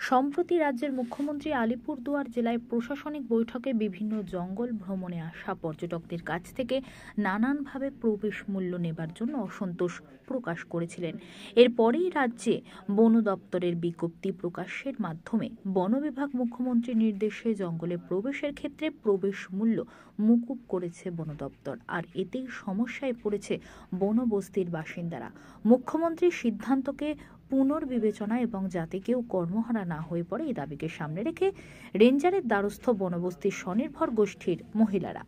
সম্প্রতি রাজ্যের মুখ্যমন্ত্রী আলিপুরদুয়ার জেলায় প্রশাসনিক বৈঠকে বিভিন্ন জঙ্গল ভ্রমণে আসা পর্যটকদের কাছ থেকে নানানভাবে প্রবেশ মূল্য নেবার জন্য অসন্তোষ প্রকাশ করেছিলেন। এরপরেই রাজ্যে বন দপ্তরের বিজ্ঞপ্তি প্রকাশের মাধ্যমে বন বিভাগ মুখ্যমন্ত্রীর নির্দেশে জঙ্গলে প্রবেশের ক্ষেত্রে প্রবেশ মূল্য মকুব করেছে বন দপ্তর। আর এতেই সমস্যায় পড়েছে বনবস্তির বাসিন্দারা। মুখ্যমন্ত্রীর সিদ্ধান্তকে পুনর্বিবেচনা এবং যাতে কেউ কর্মহারা না হয়ে পড়ে এই দাবিকে সামনে রেখে রেঞ্জারের দ্বারস্থ বনবস্তির স্বনির্ভর গোষ্ঠীর মহিলারা।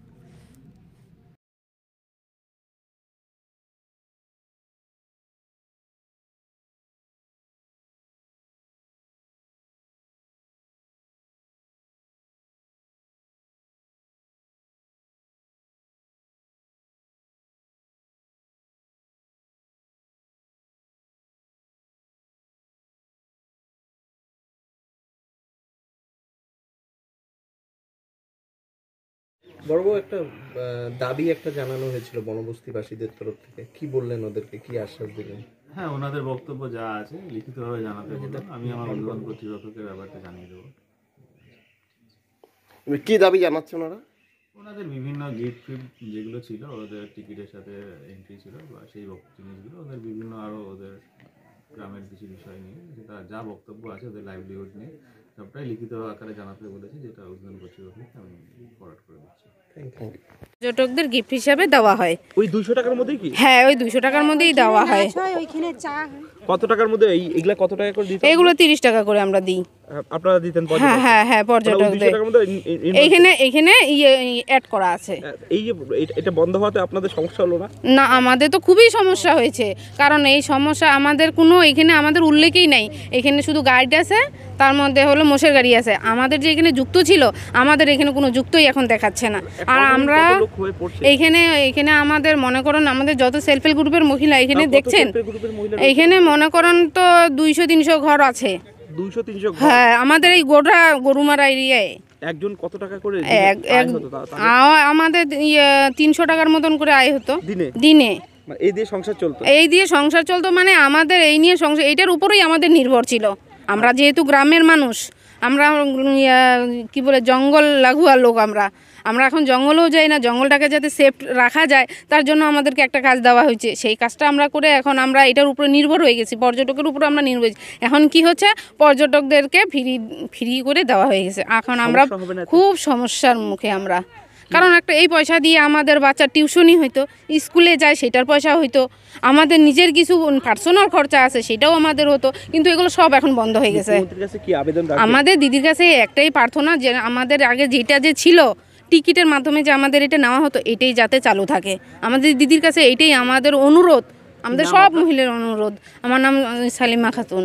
বড় একটা দাবি একটা জানানো হয়েছিল বনবস্তিবাসীদের তরফ থেকে, কি বললেন ওদেরকে, কি আশ্বাস দিলেন? হ্যাঁ, ওনাদের বক্তব্য যা আছে লিখিতভাবে জানাতে বললাম, আমি আমার উন্নয়ন কর্তৃপক্ষকে ব্যাপারটা জানিয়ে দেবো। কি দাবি জানাচ্ছেন ওরা? ওনাদের বিভিন্ন গিফট ফিফট যেগুলো ছিল, ওদের টিকিটের সাথে এন্ট্রি ছিল বা সেই জিনিসগুলো, ওদের বিভিন্ন আরও ওদের গ্রামের কিছু বিষয় নিয়ে যেটা যা বক্তব্য আছে ওদের লাইভলিহুড নিয়ে সবটাই লিখিত আকারে জানাতে বলেছি, যেটা উন্নয়ন কর্তৃপক্ষকে আমি ফরওয়ার্ড করে দিচ্ছি। পর্যটকদের গিফট হিসাবে দেওয়া হয়। ওই 200 টাকার মধ্যেই কি? হ্যাঁ, ওই 200 টাকার মধ্যেই দেওয়া হয়। ওইখানে চা কত টাকার মধ্যে এইগুলা কত টাকা করে দিতে? এগুলো 30 টাকা করে আমরা দিই। আপনারা দিতেন? হ্যাঁ হ্যাঁ হ্যাঁ, পর্যটকদের এইখানে অ্যাড করা আছে। এই যে এটা বন্ধ হওয়াতে আপনাদের সমস্যা হলো না? না, আমাদের তো খুবই সমস্যা হয়েছে, কারণ এই সমস্যা আমাদের কোনো এখানে আমাদের উল্লেখই নাই। এখানে শুধু গাইড আছে, তার মধ্যে হলো মোষের গাড়ি আছে। আমাদের যে এখানে যুক্ত ছিল, আমাদের এখানে কোনো যুক্তই এখন দেখাচ্ছে না। আর আমরা এখানে আমাদের মনে করেন আমাদের যত সেলফ হেল্প গ্রুপের মহিলা এখানে দেখছেন, এখানে মনে করেন তো 200-300 ঘর আছে। 200-300 ঘর? হ্যাঁ, আমাদের এই গোটা গরুমারা এরিয়ায়। একজন কত টাকা করে আমাদের 300 টাকার মতন করে আয় হতো দিনে। এই দিয়ে সংসার চলতো? মানে আমাদের এই নিয়ে সংসার, এইটার উপরেই আমাদের নির্ভর ছিল। আমরা যেহেতু গ্রামের মানুষ, আমরা কি বলে জঙ্গল লাগোয়া লোক, আমরা এখন জঙ্গলেও যাই না। জঙ্গলটাকে যাতে সেফ রাখা যায় তার জন্য আমাদেরকে একটা কাজ দেওয়া হয়েছে, সেই কাজটা আমরা করে এখন আমরা এটার উপরে নির্ভর হয়ে গেছি, পর্যটকের উপরে আমরা নির্ভর হয়েছি। এখন কি হচ্ছে, পর্যটকদেরকে ফ্রি করে দেওয়া হয়ে গেছে। এখন আমরা খুব সমস্যার মুখে আমরা, কারণ একটা এই পয়সা দিয়ে আমাদের বাচ্চার টিউশনই হইতো, স্কুলে যায় সেটার পয়সা হইতো, আমাদের নিজের কিছু পার্সোনাল খরচা আছে সেটাও আমাদের হতো, কিন্তু এগুলো সব এখন বন্ধ হয়ে গেছে। আমাদের দিদির কাছে একটাই প্রার্থনা, যে আমাদের আগে যেটা যে ছিল টিকিটের মাধ্যমে যে আমাদের এটা নেওয়া হতো, এটাই যাতে চালু থাকে। আমাদের দিদির কাছে এইটাই আমাদের অনুরোধ, আমাদের সব মহিলার অনুরোধ। আমার নাম সালিমা খাতুন।